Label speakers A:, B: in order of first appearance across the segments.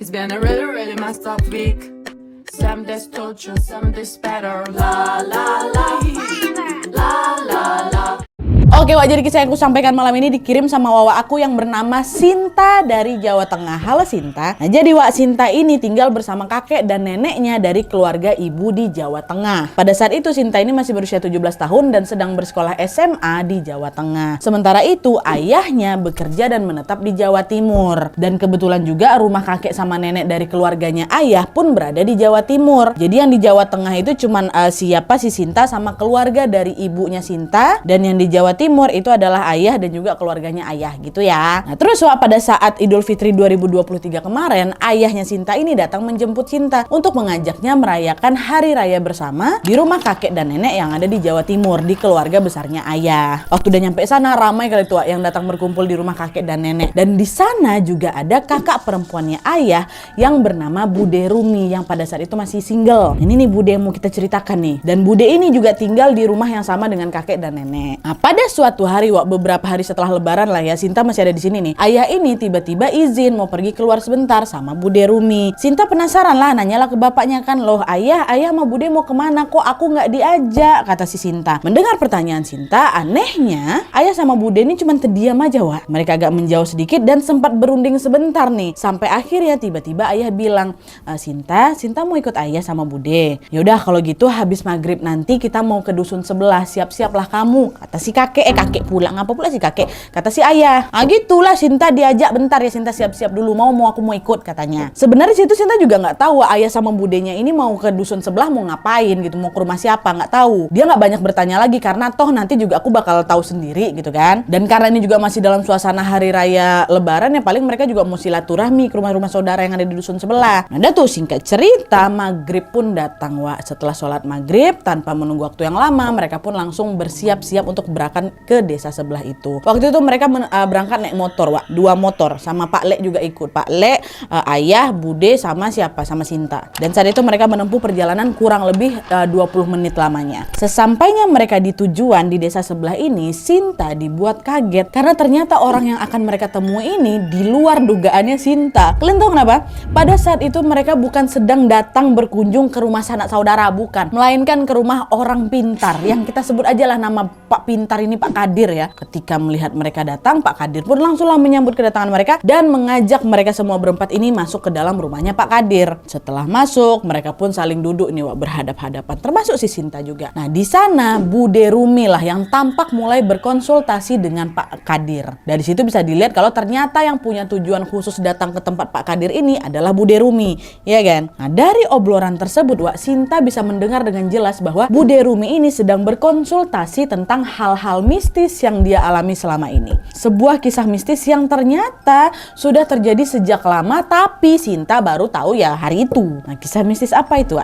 A: It's been a really, really messed up week. Some days torture, some days better. La la la, la la la.
B: Oke Wak, jadi kisah yang aku sampaikan malam ini dikirim sama Wawa aku yang bernama Sinta dari Jawa Tengah. Halo Sinta. Nah jadi Wak, Sinta ini tinggal bersama kakek dan neneknya dari keluarga ibu di Jawa Tengah. Pada saat itu Sinta ini masih berusia 17 tahun dan sedang bersekolah SMA di Jawa Tengah. Sementara itu ayahnya bekerja dan menetap di Jawa Timur. Dan kebetulan juga rumah kakek sama nenek dari keluarganya ayah pun berada di Jawa Timur. Jadi yang di Jawa Tengah itu cuman siapa si Sinta sama keluarga dari ibunya Sinta, dan yang di Jawa Timur itu adalah ayah dan juga keluarganya ayah gitu ya. Nah terus Wak, pada saat Idul Fitri 2023 kemarin ayahnya Sinta ini datang menjemput Sinta untuk mengajaknya merayakan hari raya bersama di rumah kakek dan nenek yang ada di Jawa Timur, di keluarga besarnya ayah. Waktu udah nyampe sana ramai kali tuh yang datang berkumpul di rumah kakek dan nenek, dan di sana juga ada kakak perempuannya ayah yang bernama Bude Rumi yang pada saat itu masih single. Ini nih Bude yang mau kita ceritakan nih, dan Bude ini juga tinggal di rumah yang sama dengan kakek dan nenek. Nah pada suatu hari Wak, beberapa hari setelah lebaran lah ya, Sinta masih ada di sini nih. Ayah ini tiba-tiba izin mau pergi keluar sebentar sama Bude Rumi. Sinta penasaran lah, nanyalah ke bapaknya kan, loh ayah sama Bude mau kemana, kok aku nggak diajak, kata si Sinta. Mendengar pertanyaan Sinta, anehnya ayah sama Bude ini cuma terdiam aja Wak. Mereka agak menjauh sedikit dan sempat berunding sebentar nih, sampai akhirnya tiba-tiba ayah bilang, Sinta mau ikut ayah sama Bude. Yaudah kalau gitu habis maghrib nanti kita mau ke dusun sebelah, siap-siaplah kamu, kata si kakek pulang, apa pula si kakek, kata si ayah. Gitulah Sinta diajak, bentar ya Sinta siap-siap dulu, aku mau ikut katanya. Sebenarnya situ Sinta juga nggak tahu ayah sama budenya ini mau ke dusun sebelah mau ngapain gitu, mau ke rumah siapa nggak tahu. Dia nggak banyak bertanya lagi karena toh nanti juga aku bakal tahu sendiri gitu kan. Dan karena ini juga masih dalam suasana hari raya lebaran ya, paling mereka juga mau silaturahmi ke rumah-rumah saudara yang ada di dusun sebelah. Nah tuh singkat cerita maghrib pun datang Wak. Setelah sholat maghrib tanpa menunggu waktu yang lama, mereka pun langsung bersiap-siap untuk berangkat ke desa sebelah itu. Waktu itu mereka berangkat naik motor Wak, 2 motor, sama Pak Lek juga ikut. Pak Lek, ayah, Bude sama siapa? Sama Sinta. Dan saat itu mereka menempuh perjalanan kurang lebih 20 menit lamanya. Sesampainya mereka di tujuan di desa sebelah ini, Sinta dibuat kaget karena ternyata orang yang akan mereka temui ini di luar dugaannya Sinta. Kalian tahu kenapa? Pada saat itu mereka bukan sedang datang berkunjung ke rumah sanak saudara, bukan, melainkan ke rumah orang pintar yang kita sebut aja lah nama Pak Pintar ini, Pak Kadir ya. Ketika melihat mereka datang, Pak Kadir pun langsunglah menyambut kedatangan mereka dan mengajak mereka semua berempat ini masuk ke dalam rumahnya Pak Kadir. Setelah masuk, mereka pun saling duduk nih Wak, berhadap-hadapan, termasuk si Sinta juga. Nah di sana Bude Rumi lah yang tampak mulai berkonsultasi dengan Pak Kadir. Dari situ bisa dilihat kalau ternyata yang punya tujuan khusus datang ke tempat Pak Kadir ini adalah Bude Rumi, ya kan? Nah dari obrolan tersebut Wak, Sinta bisa mendengar dengan jelas bahwa Bude Rumi ini sedang berkonsultasi tentang hal-hal mistis yang dia alami selama ini. Sebuah kisah mistis yang ternyata sudah terjadi sejak lama, tapi Sinta baru tahu ya hari itu. Nah kisah mistis apa itu?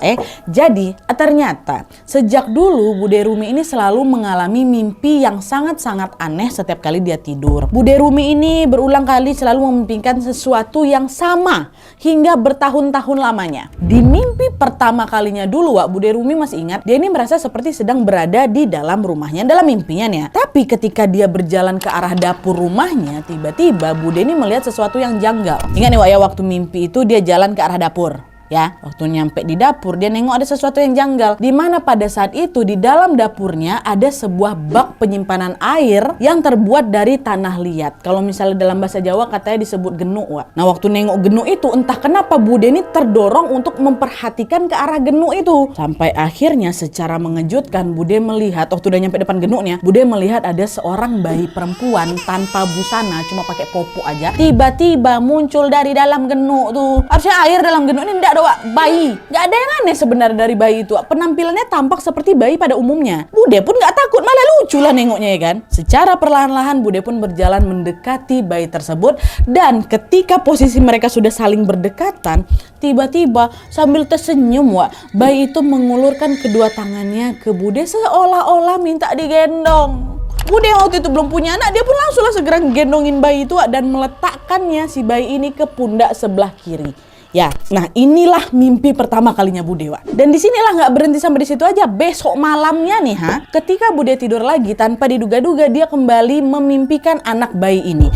B: Jadi ternyata sejak dulu Bude Rumi ini selalu mengalami mimpi yang sangat-sangat aneh setiap kali dia tidur. Bude Rumi ini berulang kali selalu memimpikan sesuatu yang sama hingga bertahun-tahun lamanya. Di mimpi pertama kalinya dulu Wak, Bude Rumi masih ingat dia ini merasa seperti sedang berada di dalam rumahnya, dalam mimpinya nih ya. Tapi ketika dia berjalan ke arah dapur rumahnya, tiba-tiba Bude ini melihat sesuatu yang janggal. Ingat nih Wak ya, waktu mimpi itu dia jalan ke arah dapur. Ya, waktu nyampe di dapur dia nengok ada sesuatu yang janggal, di mana pada saat itu di dalam dapurnya ada sebuah bak penyimpanan air yang terbuat dari tanah liat. Kalau misalnya dalam bahasa Jawa katanya disebut genuk Wak. Nah waktu nengok genuk itu entah kenapa Bude ini terdorong untuk memperhatikan ke arah genuk itu. Sampai akhirnya secara mengejutkan Bude melihat, waktu udah nyampe depan genuknya, Bude melihat ada seorang bayi perempuan tanpa busana, cuma pakai popok aja, tiba-tiba muncul dari dalam genuk tuh. Harusnya air dalam genuk ini enggak Wak, bayi. Gak ada yang aneh sebenarnya dari bayi itu. Penampilannya tampak seperti bayi pada umumnya. Bude pun gak takut, malah lucu lah nengoknya ya kan. Secara perlahan-lahan Bude pun berjalan mendekati bayi tersebut, dan ketika posisi mereka sudah saling berdekatan, tiba-tiba sambil tersenyum Wak, bayi itu mengulurkan kedua tangannya ke Bude seolah-olah minta digendong. Bude yang waktu itu belum punya anak, dia pun langsung segera gendongin bayi itu Wak, dan meletakkannya si bayi ini ke pundak sebelah kiri. Ya, nah inilah mimpi pertama kalinya Bude Wak. Dan disinilah nggak berhenti sampai di situ aja. Besok malamnya nih ketika Bude tidur lagi tanpa diduga-duga dia kembali memimpikan anak bayi ini.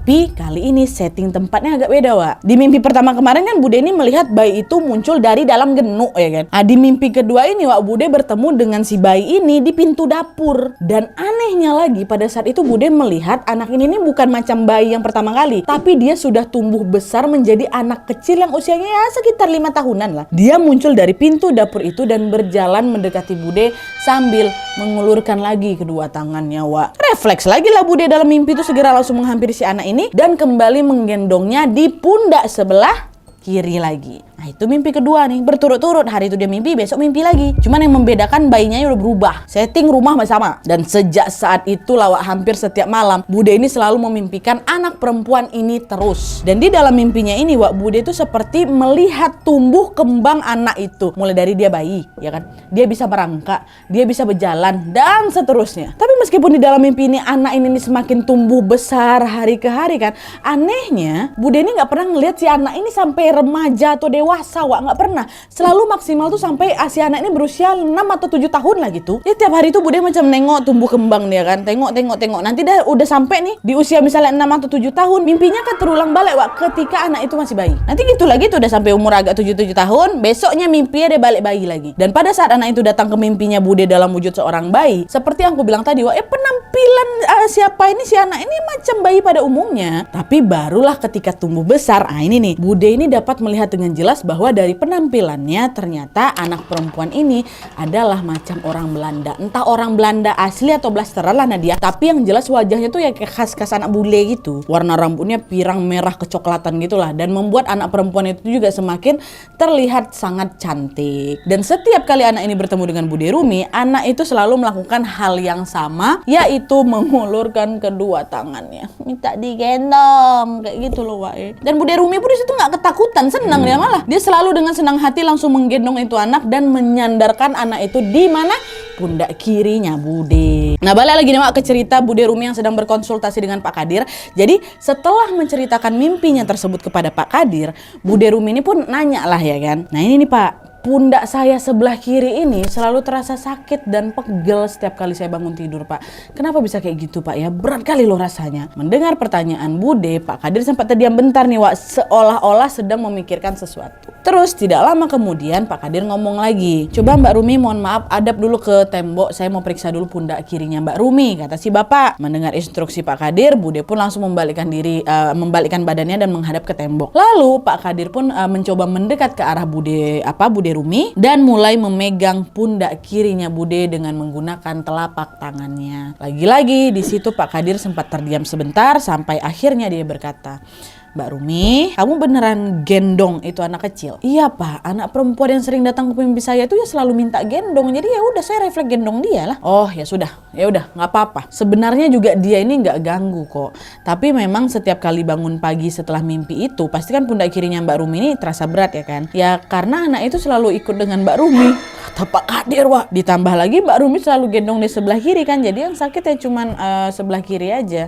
B: Tapi kali ini setting tempatnya agak beda, Wak. Di mimpi pertama kemarin kan Bude ini melihat bayi itu muncul dari dalam genuk ya kan. Di mimpi kedua ini Wak, Bude bertemu dengan si bayi ini di pintu dapur. Dan anehnya lagi pada saat itu Bude melihat anak ini bukan macam bayi yang pertama kali, tapi dia sudah tumbuh besar menjadi anak kecil yang usianya ya sekitar 5 tahunan lah. Dia muncul dari pintu dapur itu dan berjalan mendekati Bude sambil mengulurkan lagi kedua tangannya, Wak. Refleks lagi lah Bude dalam mimpi itu segera langsung menghampiri si anak ini dan kembali menggendongnya di pundak sebelah kiri lagi. Nah itu mimpi kedua nih, berturut-turut. Hari itu dia mimpi, besok mimpi lagi. Cuman yang membedakan bayinya udah berubah. Setting rumah masih sama. Dan sejak saat itu Wak, hampir setiap malam Bude ini selalu memimpikan anak perempuan ini terus. Dan di dalam mimpinya ini Wak, Bude itu seperti melihat tumbuh kembang anak itu. Mulai dari dia bayi, ya kan? Dia bisa merangkak, dia bisa berjalan, dan seterusnya. Tapi meskipun di dalam mimpi ini anak ini semakin tumbuh besar hari ke hari kan, anehnya Bude ini gak pernah ngeliat si anak ini sampai remaja atau dewasa, Wak, nggak pernah. Selalu maksimal tuh sampai si anak ini berusia 6 atau 7 tahun lah gitu. Ya tiap hari tuh Bude macam nengok tumbuh kembang dia kan, tengok. Nanti udah sampai nih di usia misalnya 6 atau 7 tahun, mimpinya kan terulang balik Wak, ketika anak itu masih bayi. Nanti gitu lagi tuh udah sampai umur agak 7 tahun, besoknya mimpinya dia balik bayi lagi. Dan pada saat anak itu datang ke mimpinya Bude dalam wujud seorang bayi, seperti yang aku bilang tadi Wak, penampilan siapa ini si anak ini macam bayi pada umumnya. Tapi barulah ketika tumbuh besar, ini nih Bude ini dapat melihat dengan jelas bahwa dari penampilannya ternyata anak perempuan ini adalah macam orang Belanda. Entah orang Belanda asli atau blasteran lah Nadia. Tapi yang jelas wajahnya tuh ya kayak khas-khas anak bule gitu. Warna rambutnya pirang merah kecoklatan gitulah. Dan membuat anak perempuan itu juga semakin terlihat sangat cantik. Dan setiap kali anak ini bertemu dengan Bude Rumi, anak itu selalu melakukan hal yang sama, yaitu mengulurkan kedua tangannya. Minta digendong kayak gitu loh Wak. Dan Bude Rumi pun disitu nggak ketakutan, senang dia malah. Dia selalu dengan senang hati langsung menggendong itu anak dan menyandarkan anak itu di mana? Pundak kirinya Bude. Nah balik lagi nih Wak ke cerita Bude Rumi yang sedang berkonsultasi dengan Pak Kadir. Jadi setelah menceritakan mimpinya tersebut kepada Pak Kadir, Bude Rumi ini pun nanya lah ya kan. Nah ini nih Pak, pundak saya sebelah kiri ini selalu terasa sakit dan pegel setiap kali saya bangun tidur Pak. Kenapa bisa kayak gitu Pak ya? Berat kali loh rasanya. Mendengar pertanyaan Bude, Pak Kadir sempat terdiam bentar nih Wak, seolah-olah sedang memikirkan sesuatu. Terus tidak lama kemudian Pak Kadir ngomong lagi, coba Mbak Rumi mohon maaf hadap dulu ke tembok, saya mau periksa dulu pundak kirinya Mbak Rumi, kata si Bapak. Mendengar instruksi Pak Kadir, Bude pun langsung membalikkan badannya dan menghadap ke tembok. Lalu Pak Kadir pun mencoba mendekat ke arah Bude Rumi dan mulai memegang pundak kirinya Bude dengan menggunakan telapak tangannya. Lagi-lagi di situ Pak Kadir sempat terdiam sebentar sampai akhirnya dia berkata, Mbak Rumi, kamu beneran gendong itu anak kecil? Iya Pak, anak perempuan yang sering datang ke mimpi saya itu ya selalu minta gendong. Jadi ya udah saya refleks gendong dia lah. Oh ya sudah, nggak apa-apa. Sebenarnya juga dia ini nggak ganggu kok. Tapi memang setiap kali bangun pagi setelah mimpi itu, pasti kan pundak kirinya Mbak Rumi ini terasa berat ya kan? Ya karena anak itu selalu ikut dengan Mbak Rumi. Kata Pak Kadir Wak. Ditambah lagi Mbak Rumi selalu gendong di sebelah kiri kan. Jadi yang sakit ya cuman sebelah kiri aja.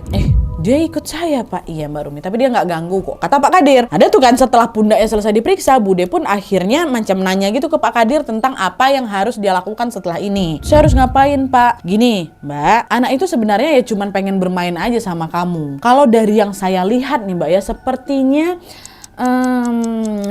B: Dia ikut saya Pak. Iya Mbak Rumi, tapi dia nggak ganggu kok, kata Pak Kadir. Ada tuh kan setelah pundaknya selesai diperiksa, Bude pun akhirnya macam nanya gitu ke Pak Kadir tentang apa yang harus dia lakukan setelah ini. Saya harus ngapain Pak? Gini Mbak, anak itu sebenarnya ya cuman pengen bermain aja sama kamu. Kalau dari yang saya lihat nih Mbak ya, sepertinya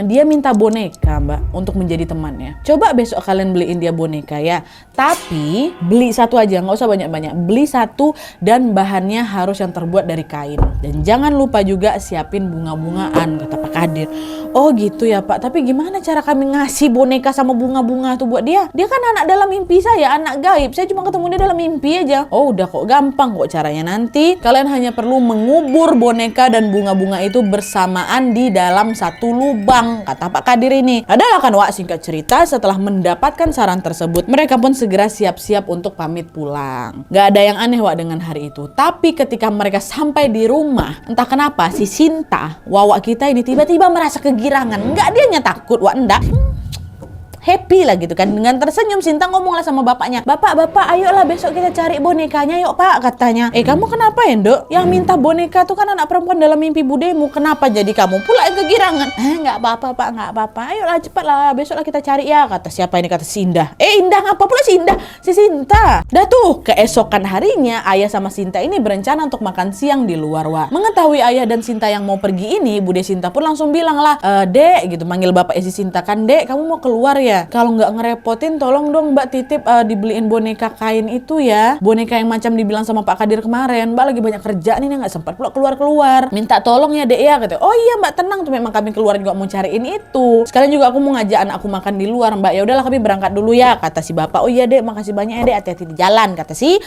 B: dia minta boneka Mbak untuk menjadi temannya. Coba besok kalian beliin dia boneka ya. Tapi beli satu aja, nggak usah banyak-banyak. Beli satu dan bahannya harus yang terbuat dari kain. Dan jangan lupa juga siapin bunga-bungaan, kata Pak Kadir. Oh gitu ya Pak, tapi gimana cara kami ngasih boneka sama bunga-bunga tuh buat dia? Dia kan anak dalam mimpi saya, anak gaib. Saya cuma ketemu dia dalam mimpi aja. Oh udah kok, gampang kok caranya. Nanti kalian hanya perlu mengubur boneka dan bunga-bunga itu bersamaan di dalam satu lubang, kata Pak Kadir ini. Adalah kan Wak, singkat cerita setelah mendapatkan saran tersebut, mereka pun segera siap-siap untuk pamit pulang. Gak ada yang aneh Wak dengan hari itu. Tapi ketika mereka sampai di rumah, entah kenapa si Sinta, Wawak kita ini tiba-tiba merasa kegirangan. Enggak, dianya takut Wak, enggak. happy lah gitu kan. Dengan tersenyum Sinta ngomonglah sama bapaknya, bapak ayolah besok kita cari bonekanya yuk pak, katanya. Kamu kenapa ya Dok? Yang minta boneka tuh kan anak perempuan dalam mimpi budemu, kenapa jadi kamu pula yang kegirangan? Nggak apa-apa pak, nggak apa-apa, ayolah cepatlah besoklah kita cari ya, kata siapa ini, kata si Indah. Indah ngapa pula si Indah? Si Sinta. Dah tuh keesokan harinya ayah sama Sinta ini berencana untuk makan siang di luar, Wak. Mengetahui ayah dan Sinta yang mau pergi ini, Bude Sinta pun langsung bilang lah, Dek gitu, manggil bapak si Sinta kan, Dek kamu mau keluar ya? Kalau nggak ngerepotin tolong dong Mbak titip dibeliin boneka kain itu ya, boneka yang macam dibilang sama Pak Kadir kemarin. Mbak lagi banyak kerja nih, nggak sempat pula keluar. Minta tolong ya Dek ya, kata. Oh iya Mbak tenang tuh, memang kami keluar juga mau cariin itu. Sekalian juga aku mau ngajak anak aku makan di luar Mbak. Ya udahlah kami berangkat dulu ya, kata si bapak. Oh iya Dek, makasih banyak ya Dek, hati-hati di jalan, kata si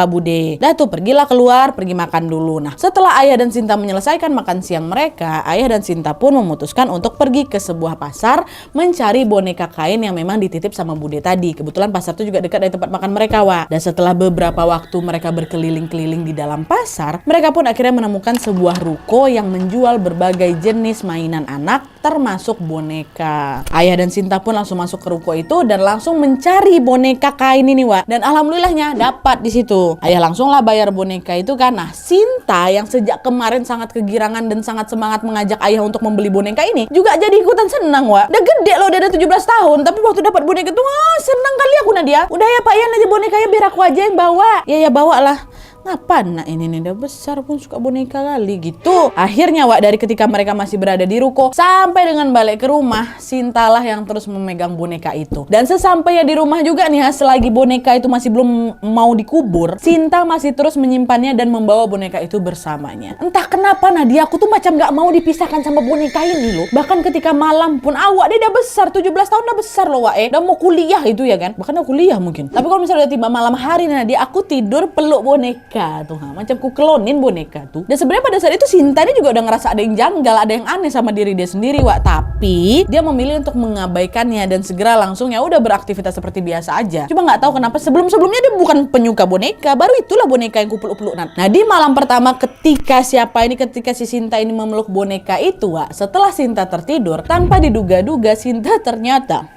B: Bude. Dah tuh pergilah keluar, pergi makan dulu. Nah setelah ayah dan Sinta menyelesaikan makan siang mereka, ayah dan Sinta pun memutuskan untuk pergi ke sebuah pasar mencari boneka kain yang memang dititip sama Bude tadi. Kebetulan pasar itu juga dekat dari tempat makan mereka, Wak. Dan setelah beberapa waktu mereka berkeliling-keliling di dalam pasar, mereka pun akhirnya menemukan sebuah ruko yang menjual berbagai jenis mainan anak termasuk boneka. Ayah dan Sinta pun langsung masuk ke ruko itu dan langsung mencari boneka kain ini, Wak. Dan alhamdulillahnya dapat di situ. Ayah langsung lah bayar boneka itu kan. Nah, Sinta yang sejak kemarin sangat kegirangan dan sangat semangat mengajak ayah untuk membeli boneka ini juga jadi ikutan senang, Wak. Udah gede loh, udah ada 17 tahun, tapi waktu dapat boneka itu senang kali aku Nadia. Udah ya Pak, ya aja bonekanya biar aku aja yang bawa. Ya bawa lah. Ngapa nak ini nih udah besar pun suka boneka kali gitu. Akhirnya Wak, dari ketika mereka masih berada di ruko sampai dengan balik ke rumah, Sinta lah yang terus memegang boneka itu. Dan sesampainya di rumah juga nih, selagi boneka itu masih belum mau dikubur, Sinta masih terus menyimpannya dan membawa boneka itu bersamanya. Entah kenapa Nadia, aku tuh macam gak mau dipisahkan sama boneka ini loh. Bahkan ketika malam pun awak dia udah besar, 17 tahun udah besar loh Wak. Udah mau kuliah itu ya kan. Bahkan udah kuliah mungkin. Tapi kalau misalnya udah tiba malam hari Nadia, aku tidur peluk boneka tuh, macam ku klonin boneka tuh. Dan sebenarnya pada saat itu Sinta ini juga udah ngerasa ada yang janggal, ada yang aneh sama diri dia sendiri, Wak. Tapi dia memilih untuk mengabaikannya dan segera langsung ya udah beraktivitas seperti biasa aja. Cuma nggak tahu kenapa sebelumnya dia bukan penyuka boneka, baru itulah boneka yang ku peluk-peluk. Nah di malam pertama ketika si Sinta ini memeluk boneka itu, Wak, setelah Sinta tertidur, tanpa diduga-duga Sinta ternyata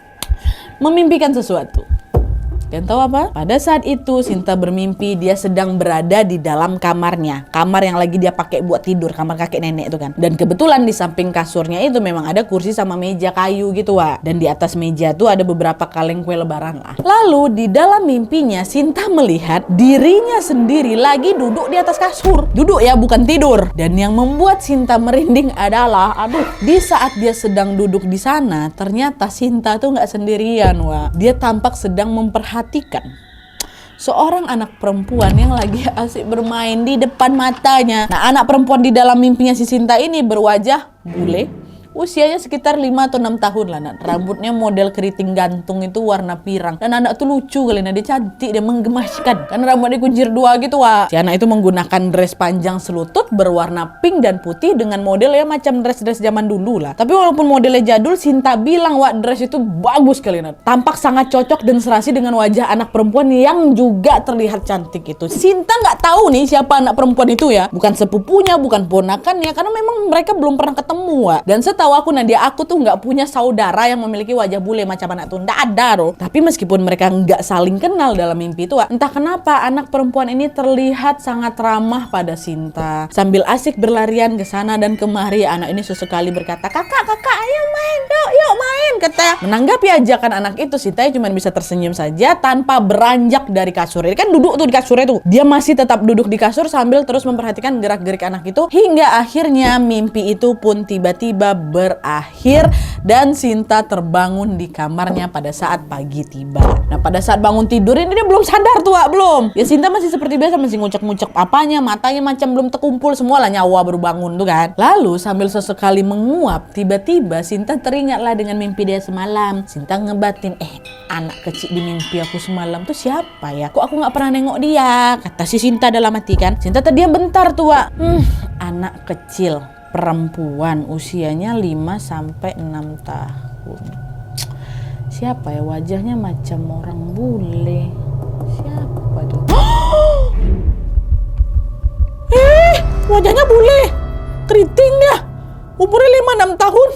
B: memimpikan sesuatu. Dan tahu apa? Pada saat itu Sinta bermimpi dia sedang berada di dalam kamarnya. Kamar yang lagi dia pakai buat tidur, kamar kakek nenek itu kan. Dan kebetulan di samping kasurnya itu memang ada kursi sama meja kayu gitu, Wak. Dan di atas meja tuh ada beberapa kaleng kue lebaran lah. Lalu di dalam mimpinya Sinta melihat dirinya sendiri lagi duduk di atas kasur. Duduk ya, bukan tidur. Dan yang membuat Sinta merinding adalah, di saat dia sedang duduk di sana, ternyata Sinta tuh nggak sendirian, Wak. Dia tampak sedang memperhatikan seorang anak perempuan yang lagi asik bermain di depan matanya. Nah, anak perempuan di dalam mimpinya si Sinta ini berwajah bule. Usianya sekitar 5 atau 6 tahun lah. Nah, rambutnya model keriting gantung itu warna pirang. Dan anak tuh lucu kali, nah dia cantik, dia menggemaskan. Karena rambutnya kuncir dua gitu, Wak. Si anak itu menggunakan dress panjang selutut berwarna pink dan putih dengan model ya macam dress-dress zaman dulu lah. Tapi walaupun modelnya jadul, Sinta bilang, Wak, dress itu bagus kali. Nah, tampak sangat cocok dan serasi dengan wajah anak perempuan yang juga terlihat cantik itu. Sinta nggak tahu nih siapa anak perempuan itu ya. Bukan sepupunya, bukan ponakannya, karena memang mereka belum pernah ketemu, Wak. Dan tahu aku Nadia, aku tuh nggak punya saudara yang memiliki wajah bule macam anak tuh, nggak ada loh. Tapi meskipun mereka nggak saling kenal dalam mimpi itu, entah kenapa anak perempuan ini terlihat sangat ramah pada Sinta. Sambil asik berlarian ke sana dan kemari, anak ini sesekali berkata, kakak ayo main, yuk main, kata. Menanggapi ajakan anak itu, Sinta cuma bisa tersenyum saja tanpa beranjak dari kasur. Ini kan duduk tuh di kasurnya tuh, dia masih tetap duduk di kasur sambil terus memperhatikan gerak-gerik anak itu, hingga akhirnya mimpi itu pun tiba-tiba berakhir dan Sinta terbangun di kamarnya pada saat pagi tiba. Nah, pada saat bangun tidur ini dia belum sadar tuh, Wak, belum. Ya Sinta masih seperti biasa, masih ngucek-ngucek apanya, matanya macam belum terkumpul semua lah, nyawa baru bangun tuh kan. Lalu sambil sesekali menguap, tiba-tiba Sinta teringatlah dengan mimpi dia semalam. Sinta ngebatin, anak kecil di mimpi aku semalam tuh siapa ya? Kok aku nggak pernah nengok dia? Kata si Sinta dalam hati kan. Sinta terdiam bentar tuh, Wak. Anak kecil perempuan usianya 5-6 tahun. Siapa ya, wajahnya macam orang bule. Siapa tuh? Wajahnya bule. Keriting dia. Umurnya 5-6 tahun.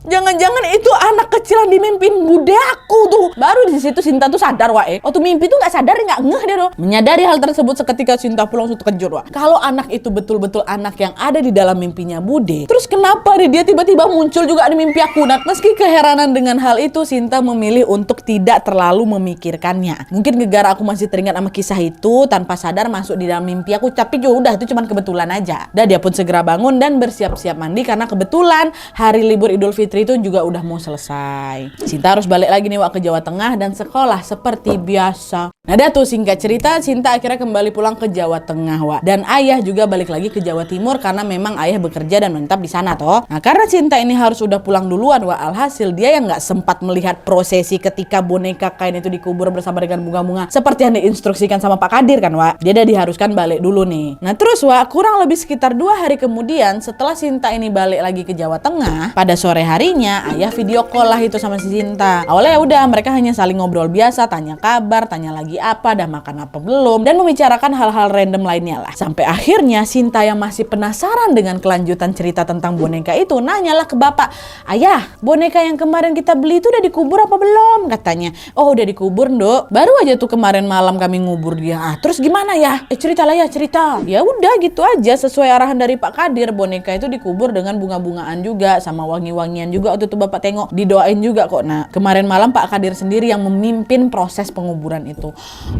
B: Jangan-jangan itu anak kecil yang dimimpin bude aku tuh. Baru di situ Sinta tuh sadar Wak. Waktu mimpi tuh nggak sadar, nggak ngeh dia tuh. Menyadari hal tersebut seketika Sinta pulang langsung terkejut Wak. Kalau anak itu betul-betul anak yang ada di dalam mimpinya bude, terus kenapa dia tiba-tiba muncul juga di mimpi aku? Nah, meski keheranan dengan hal itu, Sinta memilih untuk tidak terlalu memikirkannya. Mungkin gara-gara aku masih teringat sama kisah itu, tanpa sadar masuk di dalam mimpi aku. Tapi udah, itu cuma kebetulan aja. Dan dia pun segera bangun dan bersiap-siap mandi karena kebetulan hari libur Idul Fitri itu juga udah mau selesai. Sinta harus balik lagi nih Wak ke Jawa Tengah dan sekolah seperti biasa. Nah dah tuh singkat cerita, Sinta akhirnya kembali pulang ke Jawa Tengah Wak. Dan ayah juga balik lagi ke Jawa Timur karena memang ayah bekerja dan menetap di sana toh. Nah karena Sinta ini harus udah pulang duluan Wak, alhasil dia yang nggak sempat melihat prosesi ketika boneka kain itu dikubur bersama dengan bunga-bunga seperti yang diinstruksikan sama Pak Kadir kan Wak. Dia udah diharuskan balik dulu nih. Nah terus Wak, kurang lebih sekitar 2 hari kemudian setelah Sinta ini balik lagi ke Jawa Tengah, pada sore harinya ayah video call lah itu sama si Sinta. Awalnya ya udah, mereka hanya saling ngobrol biasa, tanya kabar, tanya lagi apa, dah makan apa belum, dan membicarakan hal-hal random lainnya lah. Sampai akhirnya Sinta yang masih penasaran dengan kelanjutan cerita tentang boneka itu nanyalah ke bapak, "Ayah, boneka yang kemarin kita beli itu udah dikubur apa belum?" katanya. "Oh udah dikubur Nduk, baru aja tuh kemarin malam kami ngubur dia." "Ah terus gimana ya?" Ceritalah ya, cerita." "Ya udah gitu aja, sesuai arahan dari Pak Kadir, boneka itu dikubur dengan bunga-bungaan juga sama wangi-wangian juga. Waktu itu bapak tengok didoain juga kok." Nah kemarin malam Pak Kadir sendiri yang memimpin proses penguburan itu.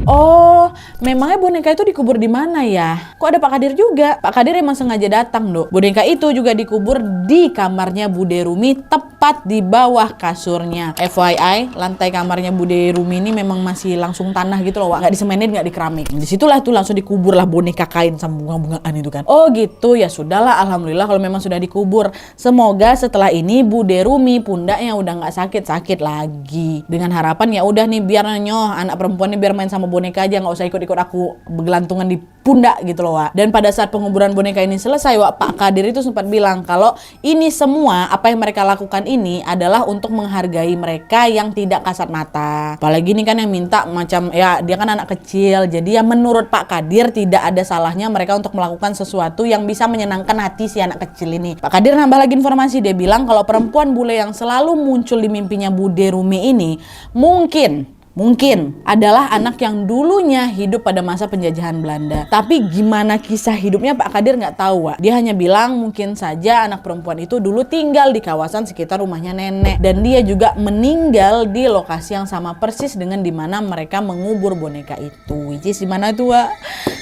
B: "Oh, memangnya boneka itu dikubur di mana ya? Kok ada Pak Kadir juga?" "Pak Kadir emang sengaja datang, Dok. Boneka itu juga dikubur di kamarnya Bude Rumi, tepat di bawah kasurnya." FYI, lantai kamarnya Bude Rumi ini memang masih langsung tanah gitu loh, Wak. Nggak disemenin, nggak di keramik. Disitulah tuh langsung dikubur lah boneka kain sama bunga-bungaan itu kan. "Oh gitu, ya sudahlah, alhamdulillah kalau memang sudah dikubur. Semoga setelah ini Bude Rumi pundaknya udah nggak sakit-sakit lagi. Dengan harapan ya udah nih biar nyoh anak perempuan ini biar main sama boneka aja, nggak usah ikut-ikut aku bergelantungan di pundak gitu loh Wak." Dan pada saat penguburan boneka ini selesai Wak, Pak Kadir itu sempat bilang kalau ini semua apa yang mereka lakukan ini adalah untuk menghargai mereka yang tidak kasat mata. Apalagi ini kan yang minta macam ya dia kan anak kecil, jadi ya menurut Pak Kadir tidak ada salahnya mereka untuk melakukan sesuatu yang bisa menyenangkan hati si anak kecil ini. Pak Kadir nambah lagi informasi, dia bilang kalau perempuan bule yang selalu muncul di mimpinya Bude Rumi ini mungkin adalah anak yang dulunya hidup pada masa penjajahan Belanda. Tapi gimana kisah hidupnya Pak Kadir nggak tahu Wak. Dia hanya bilang mungkin saja anak perempuan itu dulu tinggal di kawasan sekitar rumahnya nenek. Dan dia juga meninggal di lokasi yang sama persis dengan dimana mereka mengubur boneka itu. Which is dimana itu Wak?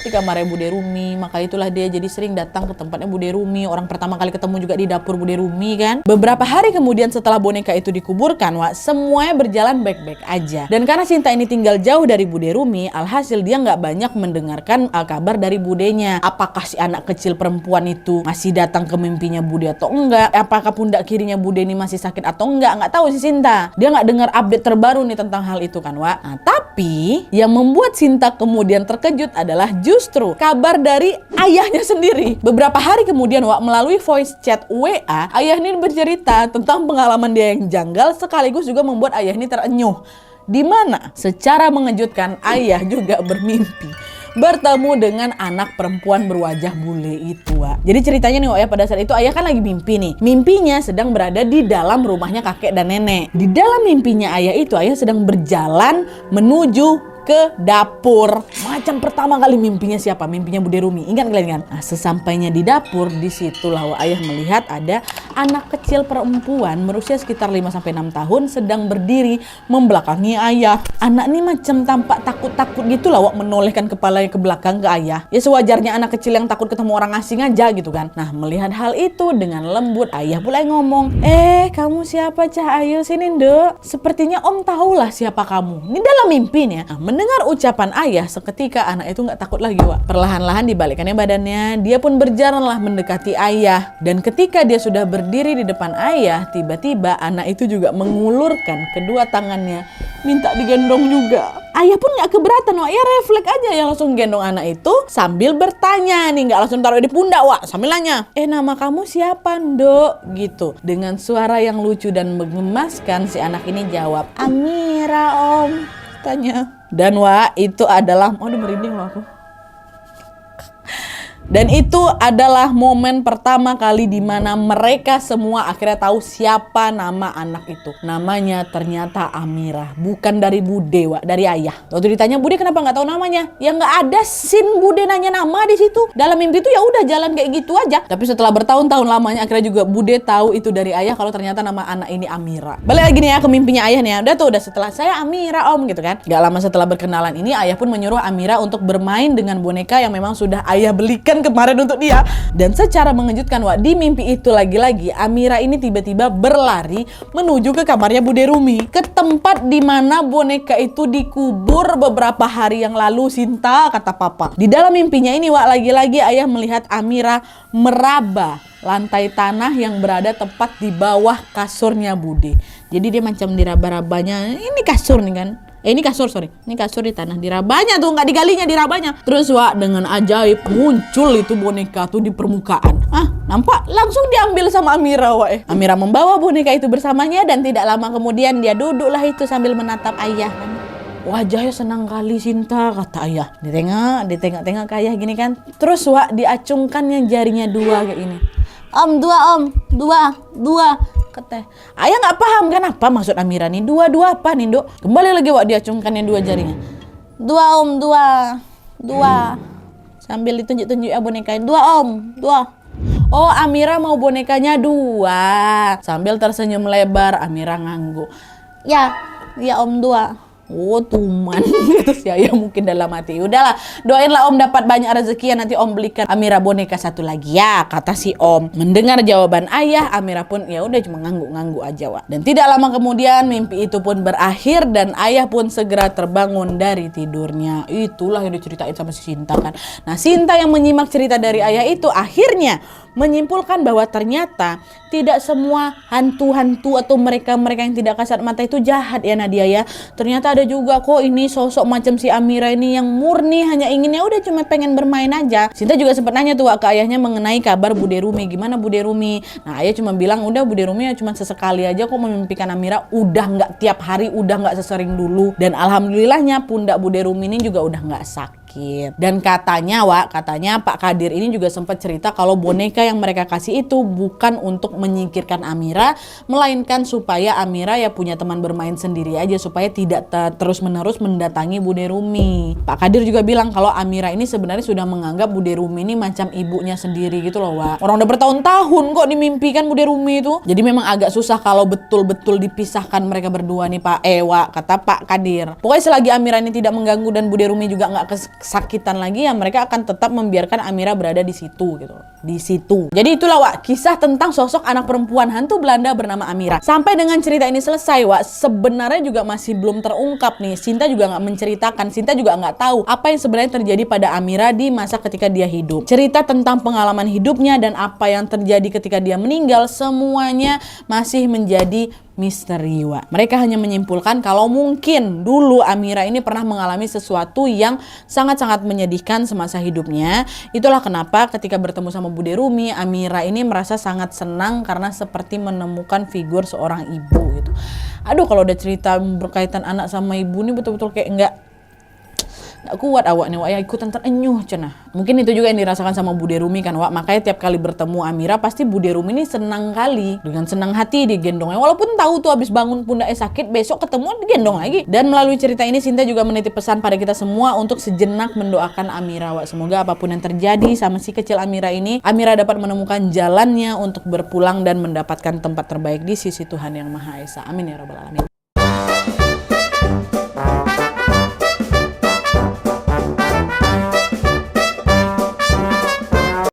B: Di kamarnya Bude Rumi. Maka itulah dia jadi sering datang ke tempatnya Bude Rumi. Orang pertama kali ketemu juga di dapur Bude Rumi kan. Beberapa hari kemudian setelah boneka itu dikuburkan Wak, semuanya berjalan baik-baik aja. Dan karena Sinta ini tinggal jauh dari Bude Rumi, alhasil dia nggak banyak mendengarkan kabar dari budenya. Apakah si anak kecil perempuan itu masih datang ke mimpinya Bude atau enggak? Apakah pundak kirinya Bude ini masih sakit atau enggak? Nggak tahu si Sinta. Dia nggak dengar update terbaru nih tentang hal itu kan Wak. Nah, tapi yang membuat Sinta kemudian terkejut adalah justru kabar dari ayahnya sendiri. Beberapa hari kemudian Wak, melalui voice chat WA, ayah ini bercerita tentang pengalaman dia yang janggal sekaligus juga membuat ayah ini terenyuh. Di mana secara mengejutkan ayah juga bermimpi bertemu dengan anak perempuan berwajah bule itu Wak. Jadi ceritanya nih Wak ya, pada saat itu ayah kan lagi mimpi nih. Mimpinya sedang berada di dalam rumahnya kakek dan nenek. Di dalam mimpinya ayah itu, ayah sedang berjalan menuju ke dapur. Macam pertama kali mimpinya siapa? Mimpinya Bude Rumi. Ingat kalian kan? Nah, sesampainya di dapur, disitulah Wak, ayah melihat ada anak kecil perempuan berusia sekitar 5-6 tahun sedang berdiri membelakangi ayah. Anak ini macam tampak takut-takut gitu lah Wak, menolehkan kepalanya ke belakang ke ayah. Ya sewajarnya anak kecil yang takut ketemu orang asing aja gitu kan. Nah melihat hal itu dengan lembut, ayah mulai ngomong, "Kamu siapa Cah Ayu? Sini Nduk. Sepertinya Om tahulah siapa kamu." Ini dalam mimpi nih ya. Nah, mendengar ucapan ayah, seketika anak itu nggak takut lagi Wak. Perlahan-lahan dibalikkannya badannya, dia pun berjalanlah mendekati ayah. Dan ketika dia sudah berdiri di depan ayah, tiba-tiba anak itu juga mengulurkan kedua tangannya, minta digendong juga. Ayah pun nggak keberatan Wak, ya refleks aja yang langsung gendong anak itu sambil bertanya nih, nggak langsung taruh di pundak Wak, sambil nanya, "Nama kamu siapa Nduk?" gitu. Dengan suara yang lucu dan menggemaskan si anak ini jawab, "Amira Om," tanya. Dan Wak, itu adalah, aduh merinding loh aku. Dan itu adalah momen pertama kali di mana mereka semua akhirnya tahu siapa nama anak itu. Namanya ternyata Amira, bukan dari Bude, Wak, dari ayah. Waktu ditanya Bude kenapa nggak tahu namanya, ya nggak ada scene Bude nanya nama di situ. Dalam mimpi itu ya udah jalan kayak gitu aja. Tapi setelah bertahun-tahun lamanya akhirnya juga Bude tahu itu dari ayah kalau ternyata nama anak ini Amira. Balik lagi nih ya ke mimpinya ayah nih ya. Udah setelah saya Amira om gitu kan. Gak lama setelah berkenalan ini ayah pun menyuruh Amira untuk bermain dengan boneka yang memang sudah ayah belikan kemarin untuk dia. Dan secara mengejutkan Wak, di mimpi itu lagi-lagi Amira ini tiba-tiba berlari menuju ke kamarnya Bude Rumi, ke tempat di mana boneka itu dikubur beberapa hari yang lalu, Sinta, kata papa. Di dalam mimpinya ini Wak, lagi-lagi ayah melihat Amira meraba lantai tanah yang berada tepat di bawah kasurnya Bude. Jadi dia macam diraba-rabanya, ini kasur nih kan. Ini kasur, sorry. Ini kasur di tanah, dirabanya tuh, nggak digalinya, dirabanya. Terus Wak, dengan ajaib muncul itu boneka tuh di permukaan. Nampak langsung diambil sama Amira, Wak. Amira membawa boneka itu bersamanya dan tidak lama kemudian dia duduklah itu sambil menatap ayah. Wajahnya senang kali Sinta, kata ayah. Ditengok ke ayah gini kan. Terus Wak, diacungkan yang jarinya dua kayak ini. Om, dua. Kata ayah nggak paham kan apa maksud Amira nih, dua apa nih Dok. Kembali lagi Wak, diacungkannya dua jarinya. Dua om, dua. Sambil ditunjuk-tunjuk ya bonekanya. Dua om, dua. Oh, Amira mau bonekanya dua. Sambil tersenyum lebar Amira ngangguk. Ya om, dua. Oh tuman. Terus ya mungkin dalam hati, udahlah doainlah om dapat banyak rezeki ya, nanti om belikan Amira boneka satu lagi ya, kata si om. Mendengar jawaban ayah, Amira pun ya udah cuma ngangguk-ngangguk aja Wak. Dan tidak lama kemudian mimpi itu pun berakhir dan ayah pun segera terbangun dari tidurnya. Itulah yang diceritain sama si Sinta kan. Nah Sinta yang menyimak cerita dari ayah itu akhirnya menyimpulkan bahwa ternyata tidak semua hantu-hantu atau mereka-mereka yang tidak kasat mata itu jahat ya Nadia ya. Ternyata ada juga kok ini sosok macam si Amira ini yang murni hanya inginnya udah cuma pengen bermain aja. Sinta juga sempat nanya tuh ke ayahnya mengenai kabar Bude Rumi, gimana Bude Rumi. Nah ayah cuma bilang udah Bude Rumi ya cuma sesekali aja kok memimpikan Amira, udah nggak tiap hari, udah nggak sesering dulu. Dan alhamdulillahnya pundak Bude Rumi ini juga udah nggak sakit. Dan katanya Wak, Pak Kadir ini juga sempat cerita kalau boneka yang mereka kasih itu bukan untuk menyingkirkan Amira, melainkan supaya Amira ya punya teman bermain sendiri aja, supaya tidak terus-menerus mendatangi Bude Rumi. Pak Kadir juga bilang kalau Amira ini sebenarnya sudah menganggap Bude Rumi ini macam ibunya sendiri gitu loh Wak. Orang udah bertahun-tahun kok dimimpikan Bude Rumi itu. Jadi memang agak susah kalau betul-betul dipisahkan mereka berdua nih Wak, kata Pak Kadir. Pokoknya selagi Amira ini tidak mengganggu dan Bude Rumi juga nggak kesakitan lagi ya, mereka akan tetap membiarkan Amira berada di situ gitu. Di situ. Jadi itulah Wak, kisah tentang sosok anak perempuan hantu Belanda bernama Amira. Sampai dengan cerita ini selesai Wak, sebenarnya juga masih belum terungkap nih. Sinta juga nggak menceritakan, Sinta juga nggak tahu apa yang sebenarnya terjadi pada Amira di masa ketika dia hidup. Cerita tentang pengalaman hidupnya dan apa yang terjadi ketika dia meninggal, semuanya masih menjadi misteri Wak. Mereka hanya menyimpulkan kalau mungkin dulu Amira ini pernah mengalami sesuatu yang sangat-sangat menyedihkan semasa hidupnya. Itulah kenapa ketika bertemu sama Bude Rumi, Amira ini merasa sangat senang karena seperti menemukan figur seorang ibu gitu. Aduh, kalau udah cerita berkaitan anak sama ibu ini betul-betul kayak nggak kuat awak nih Wak, ya ikutan terenyuh cenah. Mungkin itu juga yang dirasakan sama Bude Rumi kan Wak, makanya tiap kali bertemu Amira pasti Bude Rumi ini senang kali, dengan senang hati digendongnya, walaupun tahu tuh habis bangun pundaknya sakit, besok ketemu digendong lagi. Dan melalui cerita ini Sinta juga menitip pesan pada kita semua untuk sejenak mendoakan Amira Wak. Semoga apapun yang terjadi sama si kecil Amira ini, Amira dapat menemukan jalannya untuk berpulang dan mendapatkan tempat terbaik di sisi Tuhan Yang Maha Esa. Amin ya rabbal alamin.